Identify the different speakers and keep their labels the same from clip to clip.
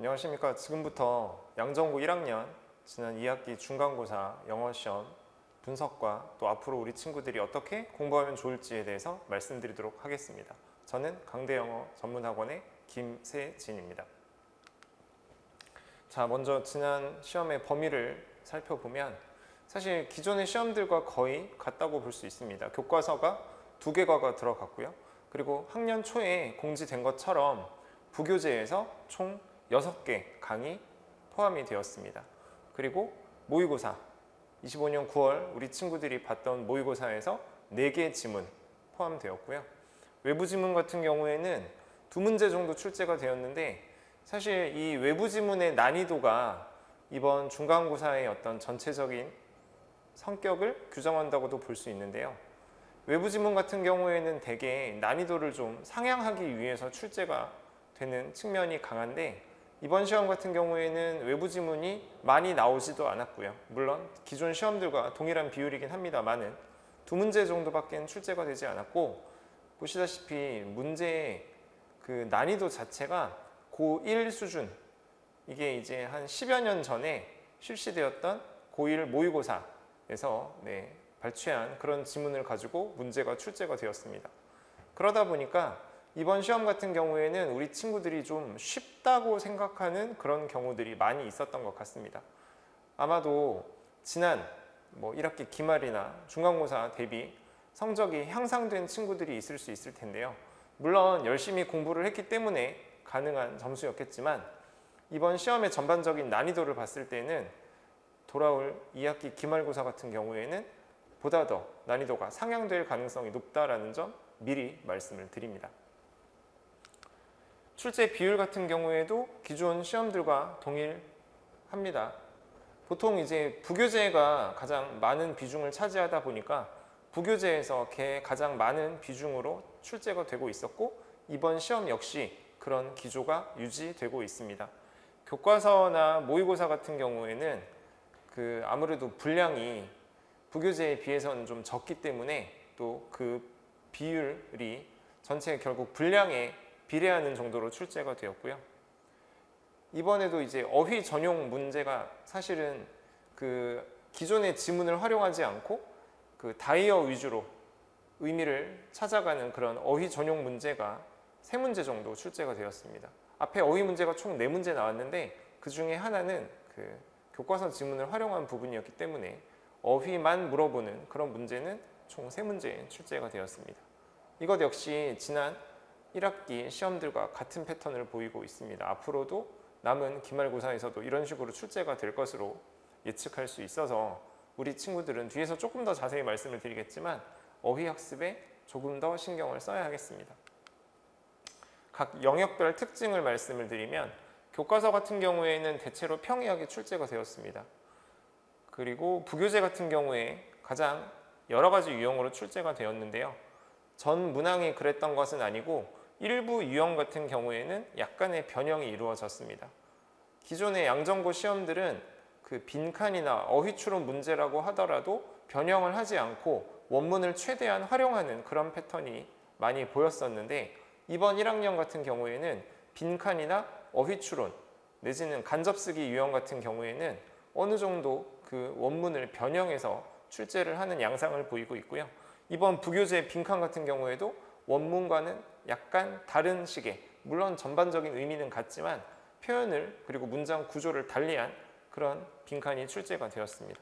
Speaker 1: 안녕하십니까. 지금부터 양정고 1학년 지난 2학기 중간고사 영어시험 분석과 또 앞으로 우리 친구들이 어떻게 공부하면 좋을지에 대해서 말씀드리도록 하겠습니다. 저는 강대영어 전문학원의 김세진입니다. 자, 먼저 지난 시험의 범위를 살펴보면 사실 기존의 시험들과 거의 같다고 볼 수 있습니다. 교과서가 2개과가 들어갔고요. 그리고 학년 초에 공지된 것처럼 부교재에서 총 6개 강의 포함이 되었습니다. 그리고 모의고사 25년 9월 우리 친구들이 봤던 모의고사에서 4개 지문 포함되었고요. 외부 지문 같은 경우에는 2문제 정도 출제가 되었는데 사실 이 외부 지문의 난이도가 이번 중간고사의 어떤 전체적인 성격을 규정한다고도 볼 수 있는데요. 외부 지문 같은 경우에는 대개 난이도를 좀 상향하기 위해서 출제가 되는 측면이 강한데 이번 시험 같은 경우에는 외부 지문이 많이 나오지도 않았고요. 물론 기존 시험들과 동일한 비율이긴 합니다만은 2문제 정도밖에 출제가 되지 않았고 보시다시피 문제의 그 난이도 자체가 고1 수준, 이게 이제 한 10여 년 전에 실시되었던 고1 모의고사에서 발췌한 그런 지문을 가지고 문제가 출제가 되었습니다. 그러다 보니까 이번 시험 같은 경우에는 우리 친구들이 좀 쉽다고 생각하는 그런 경우들이 많이 있었던 것 같습니다. 아마도 지난 1학기 기말이나 중간고사 대비 성적이 향상된 친구들이 있을 수 있을 텐데요. 물론 열심히 공부를 했기 때문에 가능한 점수였겠지만 이번 시험의 전반적인 난이도를 봤을 때는 돌아올 2학기 기말고사 같은 경우에는 보다 더 난이도가 상향될 가능성이 높다라는 점 미리 말씀을 드립니다. 출제 비율 같은 경우에도 기존 시험들과 동일합니다. 보통 이제 부교재가 가장 많은 비중을 차지하다 보니까 부교재에서 가장 많은 비중으로 출제가 되고 있었고 이번 시험 역시 그런 기조가 유지되고 있습니다. 교과서나 모의고사 같은 경우에는 아무래도 분량이 부교재에 비해서는 좀 적기 때문에 또 그 비율이 전체 결국 분량에 비례하는 정도로 출제가 되었고요. 이번에도 이제 어휘 전용 문제가 사실은 기존의 지문을 활용하지 않고 다이어 위주로 의미를 찾아가는 그런 어휘 전용 문제가 3문제 정도 출제가 되었습니다. 앞에 어휘 문제가 총 4문제 나왔는데 그 중에 하나는 교과서 지문을 활용한 부분이었기 때문에 어휘만 물어보는 그런 문제는 총 3문제 출제가 되었습니다. 이것 역시 지난 1학기 시험들과 같은 패턴을 보이고 있습니다. 앞으로도 남은 기말고사에서도 이런 식으로 출제가 될 것으로 예측할 수 있어서 우리 친구들은 뒤에서 조금 더 자세히 말씀을 드리겠지만 어휘 학습에 조금 더 신경을 써야 하겠습니다. 각 영역별 특징을 말씀을 드리면 교과서 같은 경우에는 대체로 평이하게 출제가 되었습니다. 그리고 부교재 같은 경우에 가장 여러 가지 유형으로 출제가 되었는데요. 전 문항이 그랬던 것은 아니고 일부 유형 같은 경우에는 약간의 변형이 이루어졌습니다. 기존의 양정고 시험들은 빈칸이나 어휘 추론 문제라고 하더라도 변형을 하지 않고 원문을 최대한 활용하는 그런 패턴이 많이 보였었는데 이번 1학년 같은 경우에는 빈칸이나 어휘 추론 내지는 간접쓰기 유형 같은 경우에는 어느 정도 원문을 변형해서 출제를 하는 양상을 보이고 있고요. 이번 부교재 빈칸 같은 경우에도 원문과는 약간 다른 식의, 물론 전반적인 의미는 같지만 표현을 그리고 문장 구조를 달리한 그런 빈칸이 출제가 되었습니다.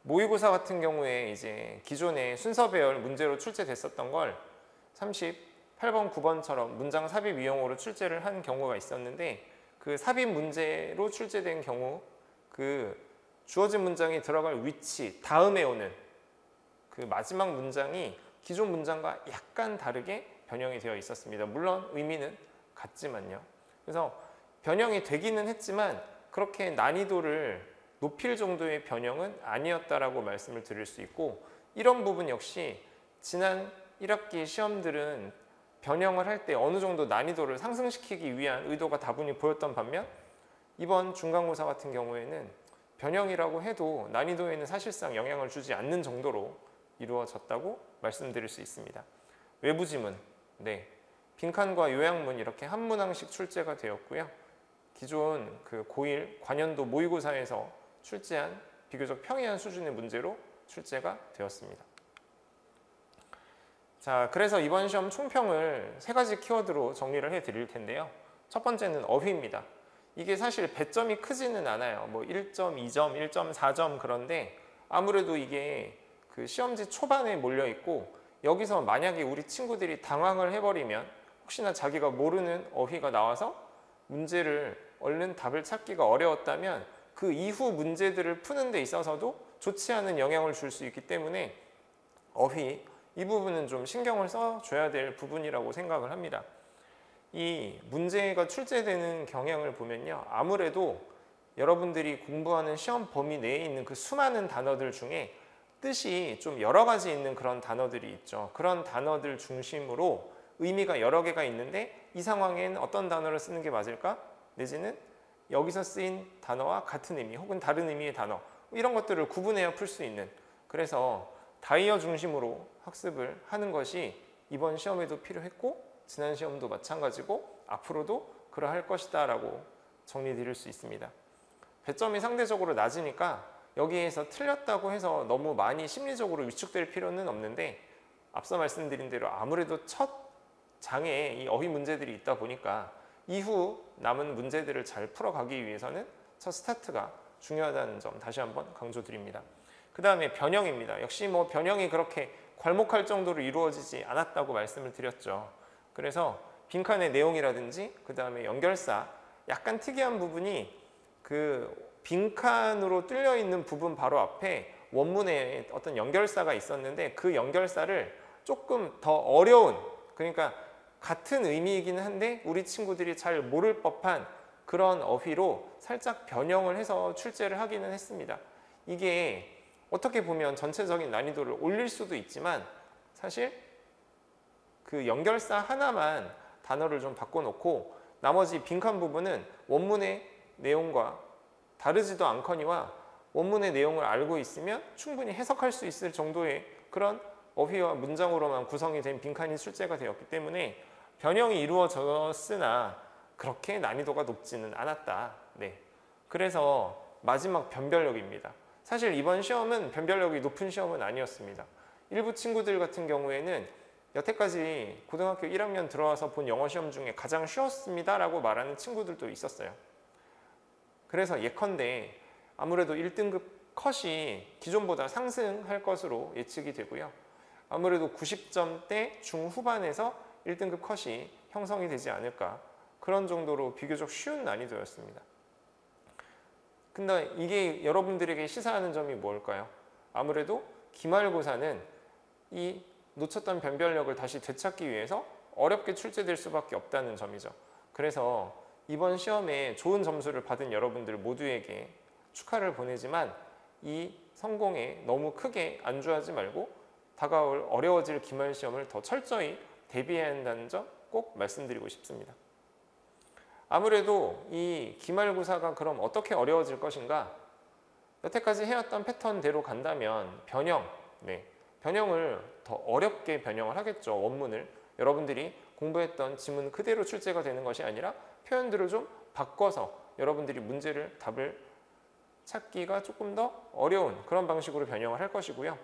Speaker 1: 모의고사 같은 경우에 이제 기존의 순서 배열 문제로 출제됐었던 걸 38번, 9번처럼 문장 삽입 유형으로 출제를 한 경우가 있었는데 그 삽입 문제로 출제된 경우 주어진 문장이 들어갈 위치 다음에 오는 마지막 문장이 기존 문장과 약간 다르게 변형이 되어 있었습니다. 물론 의미는 같지만요. 그래서 변형이 되기는 했지만 그렇게 난이도를 높일 정도의 변형은 아니었다라고 말씀을 드릴 수 있고 이런 부분 역시 지난 1학기 시험들은 변형을 할 때 어느 정도 난이도를 상승시키기 위한 의도가 다분히 보였던 반면 이번 중간고사 같은 경우에는 변형이라고 해도 난이도에는 사실상 영향을 주지 않는 정도로 이루어졌다고 말씀드릴 수 있습니다. 외부 지문, 빈칸과 요약문 이렇게 한 문항씩 출제가 되었고요. 기존 그 고1 관연도 모의고사에서 출제한 비교적 평이한 수준의 문제로 출제가 되었습니다. 자, 그래서 이번 시험 총평을 3가지 키워드로 정리를 해 드릴 텐데요. 첫 번째는 어휘입니다. 이게 사실 배점이 크지는 않아요. 뭐 1.2점, 1.4점 그런데 아무래도 이게 그 시험지 초반에 몰려 있고 여기서 만약에 우리 친구들이 당황을 해버리면 혹시나 자기가 모르는 어휘가 나와서 문제를 얼른 답을 찾기가 어려웠다면 그 이후 문제들을 푸는 데 있어서도 좋지 않은 영향을 줄 수 있기 때문에 어휘 이 부분은 좀 신경을 써줘야 될 부분이라고 생각을 합니다. 이 문제가 출제되는 경향을 보면요. 아무래도 여러분들이 공부하는 시험 범위 내에 있는 그 수많은 단어들 중에 뜻이 좀 여러 가지 있는 그런 단어들이 있죠. 그런 단어들 중심으로 의미가 여러 개가 있는데 이 상황엔 어떤 단어를 쓰는 게 맞을까? 내지는 여기서 쓰인 단어와 같은 의미 혹은 다른 의미의 단어 이런 것들을 구분해야 풀 수 있는 그래서 다이어 중심으로 학습을 하는 것이 이번 시험에도 필요했고 지난 시험도 마찬가지고 앞으로도 그러할 것이다 라고 정리 드릴 수 있습니다. 배점이 상대적으로 낮으니까 여기에서 틀렸다고 해서 너무 많이 심리적으로 위축될 필요는 없는데 앞서 말씀드린 대로 아무래도 첫 장에 이 어휘 문제들이 있다 보니까 이후 남은 문제들을 잘 풀어가기 위해서는 첫 스타트가 중요하다는 점 다시 한번 강조드립니다. 그 다음에 변형입니다. 역시 뭐 변형이 그렇게 괄목할 정도로 이루어지지 않았다고 말씀을 드렸죠. 그래서 빈칸의 내용이라든지 그 다음에 연결사 약간 특이한 부분이 그 빈칸으로 뚫려 있는 부분 바로 앞에 원문에 어떤 연결사가 있었는데 그 연결사를 조금 더 어려운 그러니까 같은 의미이기는 한데 우리 친구들이 잘 모를 법한 그런 어휘로 살짝 변형을 해서 출제를 하기는 했습니다. 이게 어떻게 보면 전체적인 난이도를 올릴 수도 있지만 사실 그 연결사 하나만 단어를 좀 바꿔놓고 나머지 빈칸 부분은 원문의 내용과 다르지도 않거니와 원문의 내용을 알고 있으면 충분히 해석할 수 있을 정도의 그런 어휘와 문장으로만 구성이 된 빈칸이 출제가 되었기 때문에 변형이 이루어졌으나 그렇게 난이도가 높지는 않았다. 네. 그래서 마지막 변별력입니다. 사실 이번 시험은 변별력이 높은 시험은 아니었습니다. 일부 친구들 같은 경우에는 여태까지 고등학교 1학년 들어와서 본 영어 시험 중에 가장 쉬웠습니다 라고 말하는 친구들도 있었어요. 그래서 예컨대 아무래도 1등급 컷이 기존보다 상승할 것으로 예측이 되고요. 아무래도 90점대 중후반에서 1등급 컷이 형성이 되지 않을까 그런 정도로 비교적 쉬운 난이도였습니다. 근데 이게 여러분들에게 시사하는 점이 뭘까요? 아무래도 기말고사는 이 놓쳤던 변별력을 다시 되찾기 위해서 어렵게 출제될 수밖에 없다는 점이죠. 그래서 이번 시험에 좋은 점수를 받은 여러분들 모두에게 축하를 보내지만 이 성공에 너무 크게 안주하지 말고 다가올 어려워질 기말 시험을 더 철저히 대비해야 한다는 점 꼭 말씀드리고 싶습니다. 아무래도 이 기말고사가 그럼 어떻게 어려워질 것인가? 여태까지 해왔던 패턴대로 간다면 변형, 변형을 더 어렵게 변형을 하겠죠. 원문을 여러분들이 공부했던 지문 그대로 출제가 되는 것이 아니라 표현들을 좀 바꿔서 여러분들이 문제를 답을 찾기가 조금 더 어려운 그런 방식으로 변형을 할 것이고요.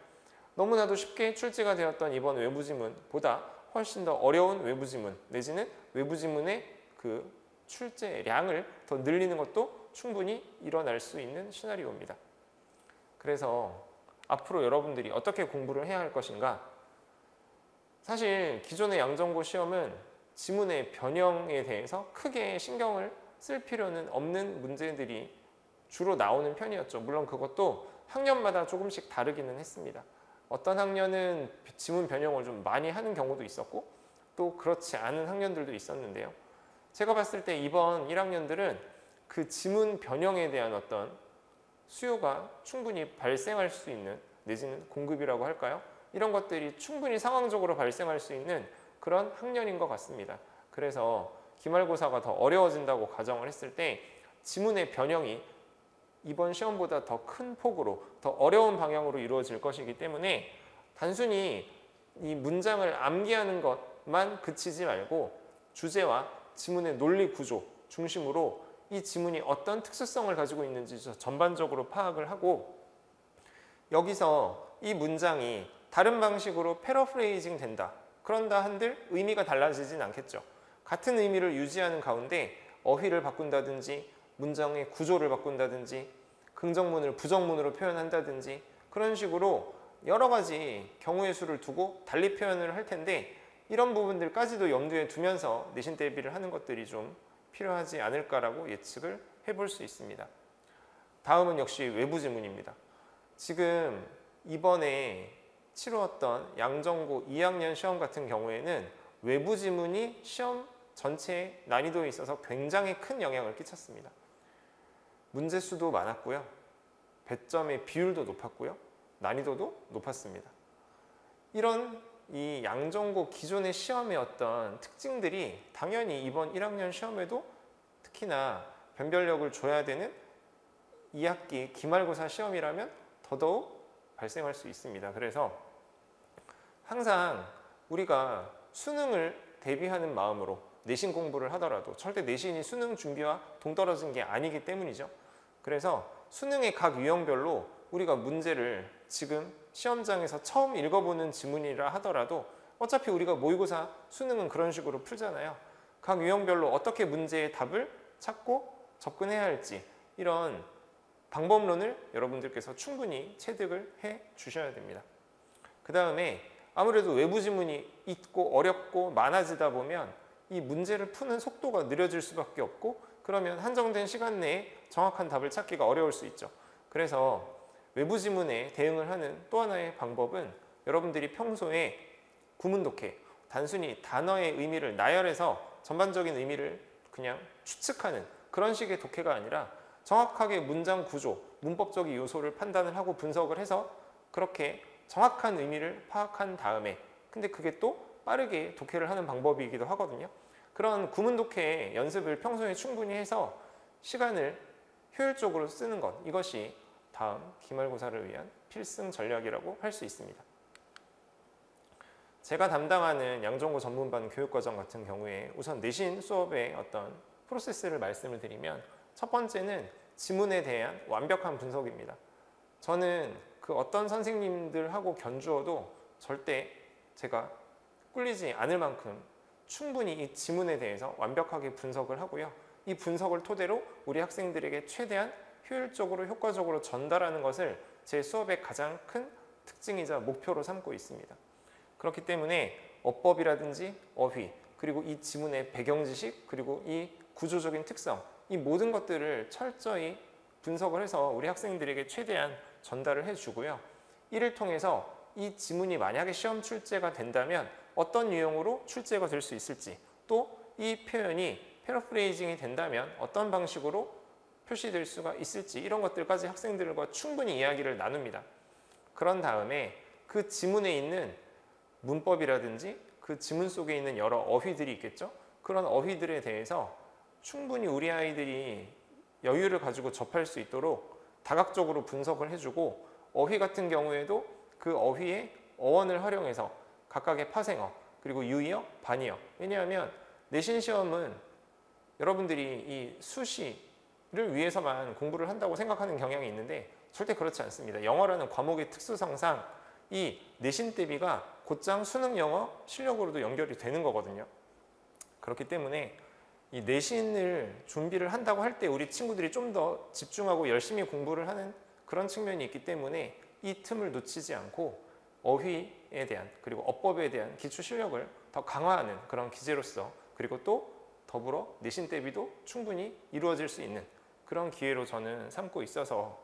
Speaker 1: 너무나도 쉽게 출제가 되었던 이번 외부지문보다 훨씬 더 어려운 외부지문 내지는 외부지문의 그 출제량을 더 늘리는 것도 충분히 일어날 수 있는 시나리오입니다. 그래서 앞으로 여러분들이 어떻게 공부를 해야 할 것인가? 사실 기존의 양정고 시험은 지문의 변형에 대해서 크게 신경을 쓸 필요는 없는 문제들이 주로 나오는 편이었죠. 물론 그것도 학년마다 조금씩 다르기는 했습니다. 어떤 학년은 지문 변형을 좀 많이 하는 경우도 있었고 또 그렇지 않은 학년들도 있었는데요. 제가 봤을 때 이번 1학년들은 그 지문 변형에 대한 어떤 수요가 충분히 발생할 수 있는 내지는 공급이라고 할까요? 이런 것들이 충분히 상황적으로 발생할 수 있는 그런 학년인 것 같습니다. 그래서 기말고사가 더 어려워진다고 가정을 했을 때 지문의 변형이 이번 시험보다 더 큰 폭으로 더 어려운 방향으로 이루어질 것이기 때문에 단순히 이 문장을 암기하는 것만 그치지 말고 주제와 지문의 논리 구조 중심으로 이 지문이 어떤 특수성을 가지고 있는지 전반적으로 파악을 하고 여기서 이 문장이 다른 방식으로 패러프레이징 된다. 그런다 한들 의미가 달라지진 않겠죠. 같은 의미를 유지하는 가운데 어휘를 바꾼다든지 문장의 구조를 바꾼다든지 긍정문을 부정문으로 표현한다든지 그런 식으로 여러 가지 경우의 수를 두고 달리 표현을 할 텐데 이런 부분들까지도 염두에 두면서 내신 대비를 하는 것들이 좀 필요하지 않을까라고 예측을 해볼 수 있습니다. 다음은 역시 외부 지문입니다. 지금 이번에 치루었던 양정고 2학년 시험 같은 경우에는 외부 지문이 시험 전체 난이도에 있어서 굉장히 큰 영향을 끼쳤습니다. 문제 수도 많았고요. 배점의 비율도 높았고요. 난이도도 높았습니다. 이런 이 양정고 기존의 시험의 어떤 특징들이 당연히 이번 1학년 시험에도 특히나 변별력을 줘야 되는 2학기 기말고사 시험이라면 더더욱 발생할 수 있습니다. 그래서 항상 우리가 수능을 대비하는 마음으로 내신 공부를 하더라도 절대 내신이 수능 준비와 동떨어진 게 아니기 때문이죠. 그래서 수능의 각 유형별로 우리가 문제를 지금 시험장에서 처음 읽어보는 지문이라 하더라도 어차피 우리가 모의고사 수능은 그런 식으로 풀잖아요. 각 유형별로 어떻게 문제의 답을 찾고 접근해야 할지 이런 방법론을 여러분들께서 충분히 체득을 해 주셔야 됩니다. 그 다음에 아무래도 외부 지문이 있고 어렵고 많아지다 보면 이 문제를 푸는 속도가 느려질 수밖에 없고 그러면 한정된 시간 내에 정확한 답을 찾기가 어려울 수 있죠. 그래서 외부 지문에 대응을 하는 또 하나의 방법은 여러분들이 평소에 구문독해 단순히 단어의 의미를 나열해서 전반적인 의미를 그냥 추측하는 그런 식의 독해가 아니라 정확하게 문장 구조, 문법적인 요소를 판단을 하고 분석을 해서 그렇게 정확한 의미를 파악한 다음에 근데 그게 또 빠르게 독해를 하는 방법이기도 하거든요. 그런 구문 독해 연습을 평소에 충분히 해서 시간을 효율적으로 쓰는 것 이것이 다음 기말고사를 위한 필승 전략이라고 할 수 있습니다. 제가 담당하는 양정고 전문반 교육과정 같은 경우에 우선 내신 수업의 어떤 프로세스를 말씀을 드리면 첫 번째는 지문에 대한 완벽한 분석입니다. 저는 그 어떤 선생님들하고 견주어도 절대 제가 꿀리지 않을 만큼 충분히 이 지문에 대해서 완벽하게 분석을 하고요. 이 분석을 토대로 우리 학생들에게 최대한 효율적으로 효과적으로 전달하는 것을 제 수업의 가장 큰 특징이자 목표로 삼고 있습니다. 그렇기 때문에 어법이라든지 어휘 그리고 이 지문의 배경 지식 그리고 이 구조적인 특성 이 모든 것들을 철저히 분석을 해서 우리 학생들에게 최대한 전달을 해주고요. 이를 통해서 이 지문이 만약에 시험 출제가 된다면 어떤 유형으로 출제가 될 수 있을지 또 이 표현이 패러프레이징이 된다면 어떤 방식으로 표시될 수가 있을지 이런 것들까지 학생들과 충분히 이야기를 나눕니다. 그런 다음에 그 지문에 있는 문법이라든지 그 지문 속에 있는 여러 어휘들이 있겠죠. 그런 어휘들에 대해서 충분히 우리 아이들이 여유를 가지고 접할 수 있도록 다각적으로 분석을 해주고 어휘 같은 경우에도 그 어휘의 어원을 활용해서 각각의 파생어 그리고 유의어, 반의어 왜냐하면 내신 시험은 여러분들이 이 수시를 위해서만 공부를 한다고 생각하는 경향이 있는데 절대 그렇지 않습니다. 영어라는 과목의 특수성상 이 내신 대비가 곧장 수능 영어 실력으로도 연결이 되는 거거든요. 그렇기 때문에 이 내신을 준비를 한다고 할 때 우리 친구들이 좀 더 집중하고 열심히 공부를 하는 그런 측면이 있기 때문에 이 틈을 놓치지 않고 어휘에 대한 그리고 어법에 대한 기초 실력을 더 강화하는 그런 기제로서 그리고 또 더불어 내신 대비도 충분히 이루어질 수 있는 그런 기회로 저는 삼고 있어서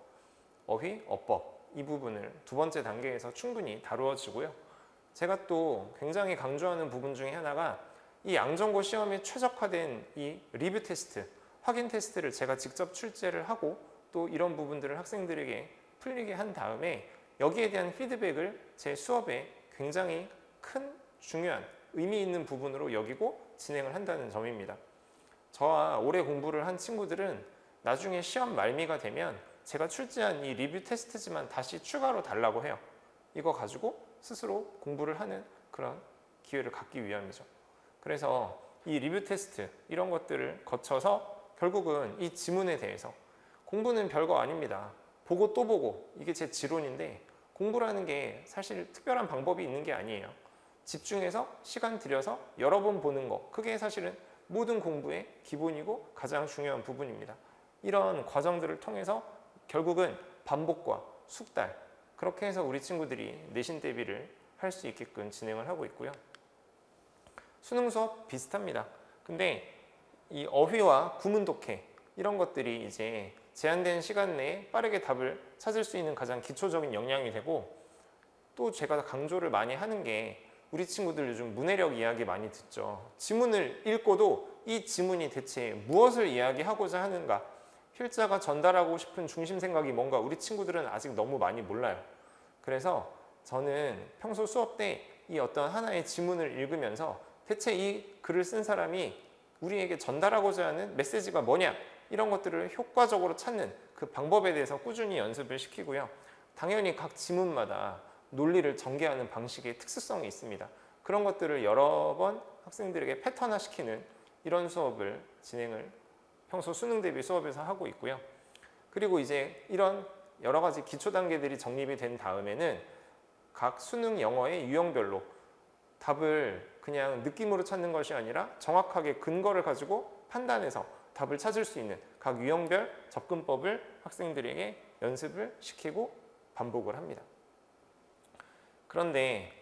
Speaker 1: 어휘, 어법 이 부분을 두 번째 단계에서 충분히 다루어지고요. 제가 또 굉장히 강조하는 부분 중에 하나가 이 양정고 시험에 최적화된 이 리뷰 테스트, 확인 테스트를 제가 직접 출제를 하고 또 이런 부분들을 학생들에게 풀리게 한 다음에 여기에 대한 피드백을 제 수업에 굉장히 큰 중요한 의미 있는 부분으로 여기고 진행을 한다는 점입니다. 저와 오래 공부를 한 친구들은 나중에 시험 말미가 되면 제가 출제한 이 리뷰 테스트지만 다시 추가로 달라고 해요. 이거 가지고 스스로 공부를 하는 그런 기회를 갖기 위함이죠. 그래서 이 리뷰 테스트 이런 것들을 거쳐서 결국은 이 지문에 대해서 공부는 별거 아닙니다. 보고 또 보고 이게 제 지론인데 공부라는 게 사실 특별한 방법이 있는 게 아니에요. 집중해서 시간 들여서 여러 번 보는 거 그게 사실은 모든 공부의 기본이고 가장 중요한 부분입니다. 이런 과정들을 통해서 결국은 반복과 숙달 그렇게 해서 우리 친구들이 내신 대비를 할 수 있게끔 진행을 하고 있고요. 수능 수업 비슷합니다. 근데 이 어휘와 구문 독해 이런 것들이 이제 제한된 시간 내에 빠르게 답을 찾을 수 있는 가장 기초적인 역량이 되고 또 제가 강조를 많이 하는 게 우리 친구들 요즘 문해력 이야기 많이 듣죠. 지문을 읽고도 이 지문이 대체 무엇을 이야기하고자 하는가 필자가 전달하고 싶은 중심 생각이 뭔가 우리 친구들은 아직 너무 많이 몰라요. 그래서 저는 평소 수업 때 이 어떤 하나의 지문을 읽으면서 대체 이 글을 쓴 사람이 우리에게 전달하고자 하는 메시지가 뭐냐 이런 것들을 효과적으로 찾는 그 방법에 대해서 꾸준히 연습을 시키고요. 당연히 각 지문마다 논리를 전개하는 방식의 특수성이 있습니다. 그런 것들을 여러 번 학생들에게 패턴화시키는 이런 수업을 진행을 평소 수능 대비 수업에서 하고 있고요. 그리고 이제 이런 여러 가지 기초 단계들이 정립이 된 다음에는 각 수능 영어의 유형별로 답을 그냥 느낌으로 찾는 것이 아니라 정확하게 근거를 가지고 판단해서 답을 찾을 수 있는 각 유형별 접근법을 학생들에게 연습을 시키고 반복을 합니다. 그런데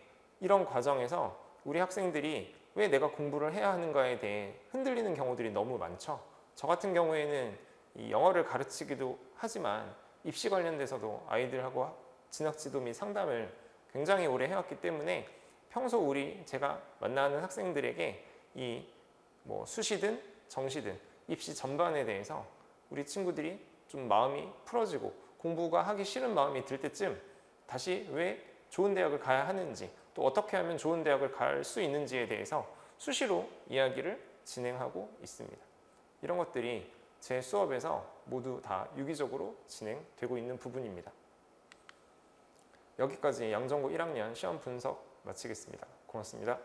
Speaker 1: 이런 과정에서 우리 학생들이 왜 내가 공부를 해야 하는가에 대해 흔들리는 경우들이 너무 많죠. 저 같은 경우에는 이 영어를 가르치기도 하지만 입시 관련돼서도 아이들하고 진학지도 및 상담을 굉장히 오래 해왔기 때문에 평소 제가 만나는 학생들에게 이 수시든 정시든 입시 전반에 대해서 우리 친구들이 좀 마음이 풀어지고 공부가 하기 싫은 마음이 들 때쯤 다시 왜 좋은 대학을 가야 하는지 또 어떻게 하면 좋은 대학을 갈 수 있는지에 대해서 수시로 이야기를 진행하고 있습니다. 이런 것들이 제 수업에서 모두 다 유기적으로 진행되고 있는 부분입니다. 여기까지 양정고 1학년 시험 분석 마치겠습니다. 고맙습니다.